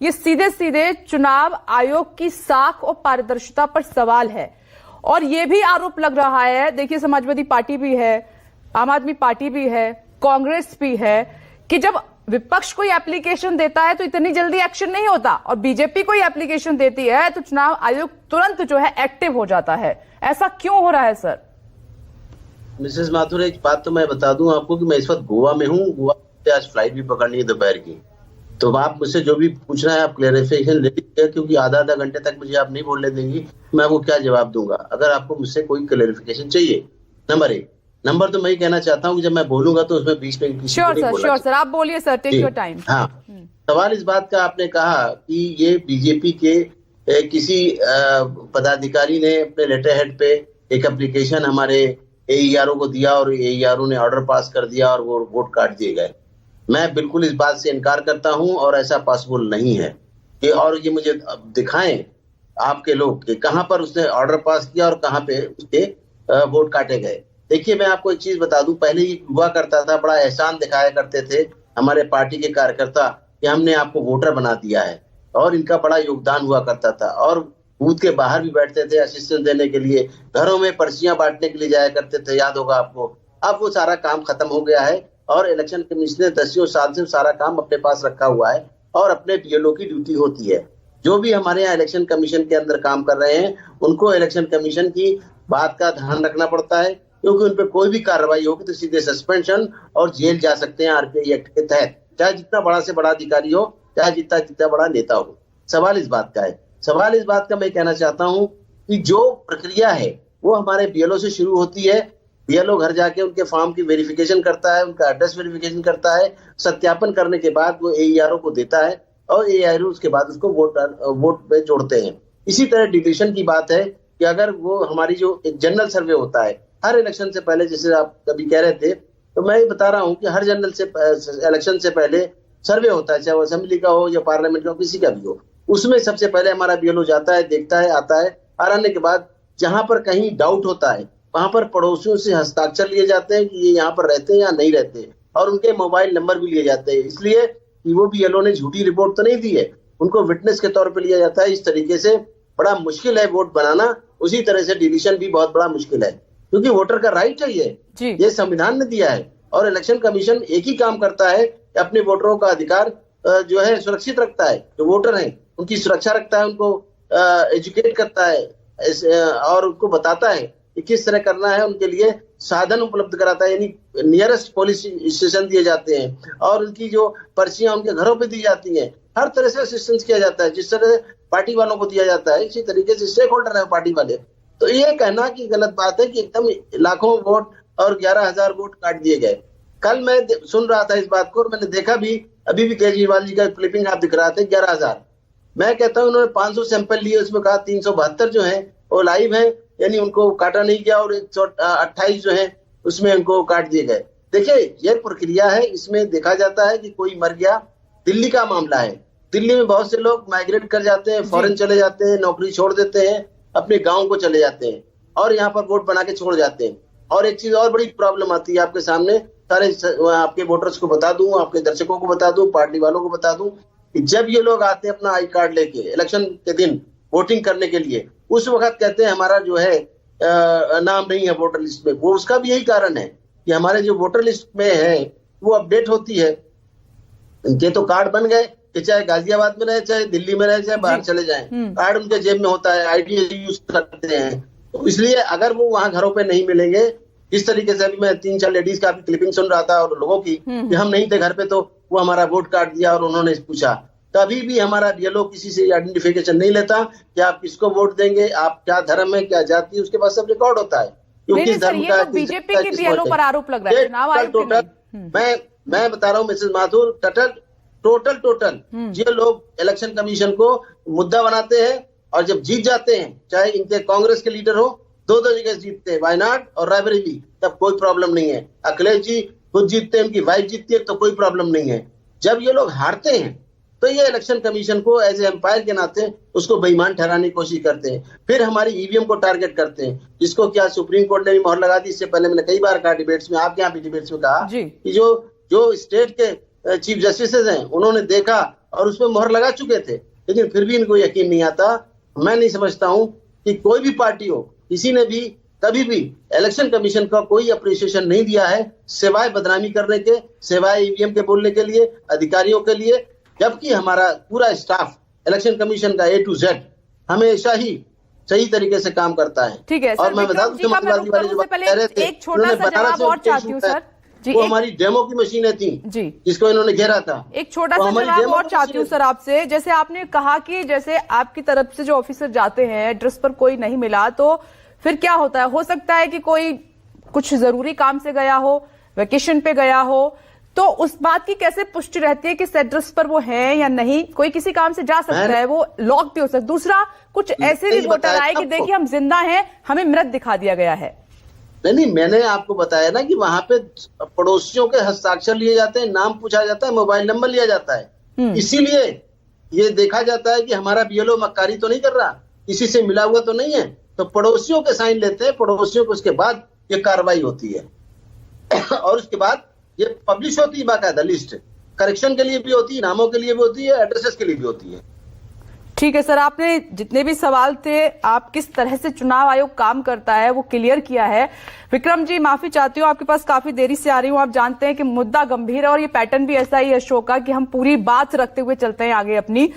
ये सीधे सीधे चुनाव आयोग की साख और पारदर्शिता पर सवाल है। और ये भी आरोप लग रहा है, देखिए समाजवादी पार्टी भी है, आम आदमी पार्टी भी है, कांग्रेस भी है, कि जब विपक्ष कोई एप्लीकेशन देता है तो इतनी जल्दी एक्शन नहीं होता, और बीजेपी कोई एप्लीकेशन देती है तो चुनाव आयोग तुरंत जो है एक्टिव हो जाता है। ऐसा क्यों हो रहा है सर? मिसेस माथुर, एक बात तो मैं बता दूं आपको कि मैं इस वक्त गोवा में हूं। गोवा से आज फ्लाइट भी पकड़नी है दोपहर की। तो आप मुझसे जो भी पूछना है आप क्लैरिफिकेशन ले लीजिए, क्योंकि आधा घंटे तक मुझे आप नहीं बोलने देंगी, मैं वो क्या जवाब दूंगा अगर आपको मुझसे कोई क्लैरिफिकेशन चाहिए। नंबर 1। नंबर 2, मैं ही कहना चाहता हूँ कि जब मैं बोलूंगा तो उसमें बीच में किसी को नहीं बोलना। श्योर सर, आप बोलिए सर, टेक योर टाइम। हाँ, सवाल इस बात का आपने कहा कि ये बीजेपी के किसी पदाधिकारी ने अपने लेटर हेड पे एक एप्लीकेशन हमारे एईआरओ को दिया और एईआरओ ने ऑर्डर पास कर दिया और वो वोट काट दिए गए। मैं बिल्कुल इस बात से इनकार करता हूं और ऐसा पॉसिबल नहीं है कि, और ये मुझे दिखाएं आपके लोग कि कहां पर उसने ऑर्डर पास किया और कहां पे उसके वोट काटे गए। देखिए, मैं आपको एक चीज बता दूं, पहले ये हुआ करता था, बड़ा एहसान दिखाया करते थे हमारे पार्टी के कार्यकर्ता कि हमने आपको वोटर बना दिया है, और इनका बड़ा योगदान हुआ करता था। और बूथ के बाहर भी बैठते थे असिस्टेंस देने के लिए, घरों में पर्चियां बांटने के लिए जाया करते थे, याद होगा आपको। अब वो सारा काम खत्म हो गया है और इलेक्शन कमीशन ने 10 साल से सारा काम अपने पास रखा हुआ है और अपने बीएलओ की ड्यूटी होती है। जो भी हमारे यहाँ इलेक्शन कमीशन के अंदर काम कर रहे हैं उनको इलेक्शन कमीशन की बात का ध्यान रखना पड़ता है, क्योंकि उन पर कोई भी कार्रवाई होगी तो सीधे सस्पेंशन और जेल जा सकते हैं आरपीआई एक्ट के तहत, चाहे जितना बड़ा से बड़ा अधिकारी हो, चाहे जितना बड़ा नेता हो। सवाल इस बात का है। सवाल इस बात का मैं कहना चाहता हूं कि जो प्रक्रिया है वो हमारे बीएलओ से शुरू होती है। बीएलओ घर जाके उनके फॉर्म की वेरिफिकेशन करता है, उनका एड्रेस वेरिफिकेशन करता है, सत्यापन करने के बाद वो एईआरओ को देता है और एईआरओ उसके बाद उसको वोट पे जोड़ते हैं। इसी तरह डिलीशन की बात है कि अगर वो हमारी जो एक जनरल सर्वे होता है हर इलेक्शन से पहले, जैसे आप कभी कह रहे थे, तो मैं ये बता रहा हूँ कि हर जनरल से इलेक्शन से पहले सर्वे होता है, चाहे वो असेंबली का हो या पार्लियामेंट का हो, किसी का भी हो। उसमें सबसे पहले हमारा बीएलओ जाता है, देखता है, आता है, और आने के बाद जहां पर कहीं डाउट होता है वहां पर पड़ोसियों से हस्ताक्षर लिए जाते हैं कि ये यहाँ पर रहते हैं या नहीं रहते, और उनके मोबाइल नंबर भी लिए जाते हैं, इसलिए कि वो बीएलओ ने झूठी रिपोर्ट तो नहीं दी है, उनको विटनेस के तौर पर लिया जाता है। इस तरीके से बड़ा मुश्किल है वोट बनाना, उसी तरह से डिलीशन भी बहुत बड़ा मुश्किल है, क्योंकि वोटर का राइट है ये संविधान ने दिया है। और इलेक्शन कमीशन एक ही काम करता है कि अपने वोटरों का अधिकार जो है सुरक्षित रखता है, जो वोटर हैं उनकी सुरक्षा रखता है, उनको एजुकेट करता है और उनको बताता है कि किस तरह करना है, उनके लिए साधन उपलब्ध कराता है, यानी नियरेस्ट पुलिस स्टेशन दिए जाते हैं और उनकी जो पर्चियां उनके घरों पे दी जाती हैं। हर तरह से असिस्टेंस किया जाता है, जिस तरह पार्टी वालों को दिया जाता है इसी तरीके से स्टेक होल्डर है पार्टी वाले। तो ये कहना कि गलत बात है कि एकदम लाखों वोट और 11,000 वोट काट दिए गए। कल मैं सुन रहा था इस बात को और मैंने देखा भी, अभी भी केजरीवाल जी का क्लिपिंग आप दिख रहा था, 11,000। मैं कहता हूं उन्होंने 500 सैंपल लिए, उसमें कहा 372 जो है वो लाइव है, यानी उनको काटा नहीं गया, और 128 जो है उसमें उनको काट दिए गए। देखिए, ये प्रक्रिया है, इसमें देखा जाता है कि कोई मर गया। दिल्ली का मामला है, दिल्ली में बहुत से लोग माइग्रेट कर जाते हैं, फॉरेन चले जाते हैं, नौकरी छोड़ देते हैं, अपने गांव को चले जाते हैं और यहाँ पर वोट बना के छोड़ जाते हैं। और एक चीज और बड़ी प्रॉब्लम आती है आपके सामने, सारे आपके वोटर्स को बता दूं, आपके दर्शकों को बता दूं, पार्टी वालों को बता दूं कि जब ये लोग आते हैं अपना आई कार्ड लेके इलेक्शन के दिन वोटिंग करने के लिए, उस वक्त कहते हैं हमारा जो है नाम नहीं है वोटर लिस्ट में। वो उसका भी यही कारण है कि हमारे जो वोटर लिस्ट में है वो अपडेट होती है। इनके तो कार्ड बन गए कि चाहे गाजियाबाद में रहे, चाहे दिल्ली में रहे, चाहे बाहर चले जाएं, कार्ड उनके जेब में होता है, आईडी यूज करते हैं। तो इसलिए अगर वो वहां घरों पे नहीं मिलेंगे, इस तरीके से अभी मैं 3-4 लेडीज का क्लिपिंग सुन रहा था और लोगों की कि हम नहीं थे घर पे, तो वो हमारा वोट काट दिया और उन्होंने पूछा। कभी भी हमारा बीएलओ किसी से आइडेंटिफिकेशन नहीं लेता कि आप किसको वोट देंगे, आप क्या धर्म है, क्या जाति है, उसके पास सब रिकॉर्ड होता है। क्योंकि धर्म का बीजेपी के बीएलओ पर आरोप लग रहा है चुनाव आयोग टोटल मैं बता रहा हूँ मिसेस माथुर, टोटल ये लोग इलेक्शन कमीशन को मुद्दा बनाते हैं और जब जीत जाते हैं, चाहे इनके कांग्रेस के लीडर हो, 2 जगह जीतते हैं, वायनाड और रायबरेली, तब कोई प्रॉब्लम नहीं है। अखिलेश जी खुद जीतते हैं, उनकी वाइफ जीतती है, तो कोई प्रॉब्लम नहीं है। जब ये लोग हारते हैं तो ये इलेक्शन कमीशन को एज ए एम्पायर के नाते उसको बेईमान ठहराने की कोशिश करते हैं, फिर हमारी ईवीएम को टारगेट करते हैं, जिसको क्या सुप्रीम कोर्ट ने भी मोहर लगा दी। इससे पहले मैंने कई बार कहा डिबेट्स में, आपके यहाँ भी डिबेट्स में कहा कि जो स्टेट के चीफ जस्टिस हैं उन्होंने देखा और उसमें मोहर लगा चुके थे, लेकिन फिर भी इनको यकीन नहीं आता। मैं नहीं समझता हूं कि कोई भी पार्टी हो, किसी ने भी कभी भी इलेक्शन कमीशन का कोई अप्रिसिएशन नहीं दिया है, सिवाय बदनामी करने के, सिवाय ईवीएम के बोलने के लिए, अधिकारियों के लिए, जबकि हमारा पूरा स्टाफ इलेक्शन कमीशन का A to Z हमेशा ही सही तरीके से काम करता है। ठीक है सर, और मैं बता दूं, समाजवादी वाले जो बात कह रहे थे, एक छोटा सा जवाब और चाहती हूँ सर जी, वो हमारी डेमो की मशीनें थी जी, जिसको इन्होंने घेरा था। एक छोटा सा जवाब और चाहती हूँ सर आपसे। जैसे आपने कहा कि जैसे आपकी तरफ से जो ऑफिसर जाते हैं, एड्रेस पर कोई नहीं मिला तो फिर क्या होता है? हो सकता है कि कोई कुछ जरूरी काम से गया हो, वेकेशन पे गया हो, तो उस बात की कैसे पुष्टि रहती है कि इस एड्रेस पर वो है या नहीं? कोई किसी काम से जा सकता है, वो लॉक भी हो सकता है। दूसरा, कुछ ऐसे भी वोटर आए कि देखिए हम जिंदा हैं, हमें मृत दिखा दिया गया है। नहीं, मैंने आपको बताया ना कि वहां पे पड़ोसियों के हस्ताक्षर लिए जाते हैं, नाम पूछा जाता है, मोबाइल नंबर लिया जाता है। इसीलिए ये देखा जाता है कि हमारा BLO मक्कारी तो नहीं कर रहा, किसी से मिला हुआ तो नहीं है, तो पड़ोसियों के साइन लेते हैं, पड़ोसियों को, उसके बाद ये कार्रवाई होती है और उसके बाद ये पब्लिश होती है बाकायदा लिस्ट, करेक्शन के लिए भी होती है, नामों के लिए भी होती है, एड्रेसेस के लिए भी होती है। ठीक है सर, आपने जितने भी सवाल थे, आप किस तरह से चुनाव आयोग काम करता है वो क्लियर किया है। विक्रम जी, माफी चाहती हूँ, आपके पास काफी देरी से आ रही हूँ। आप जानते हैं कि मुद्दा गंभीर है और ये पैटर्न भी ऐसा ही है शो का कि हम पूरी बात रखते हुए चलते हैं आगे अपनी।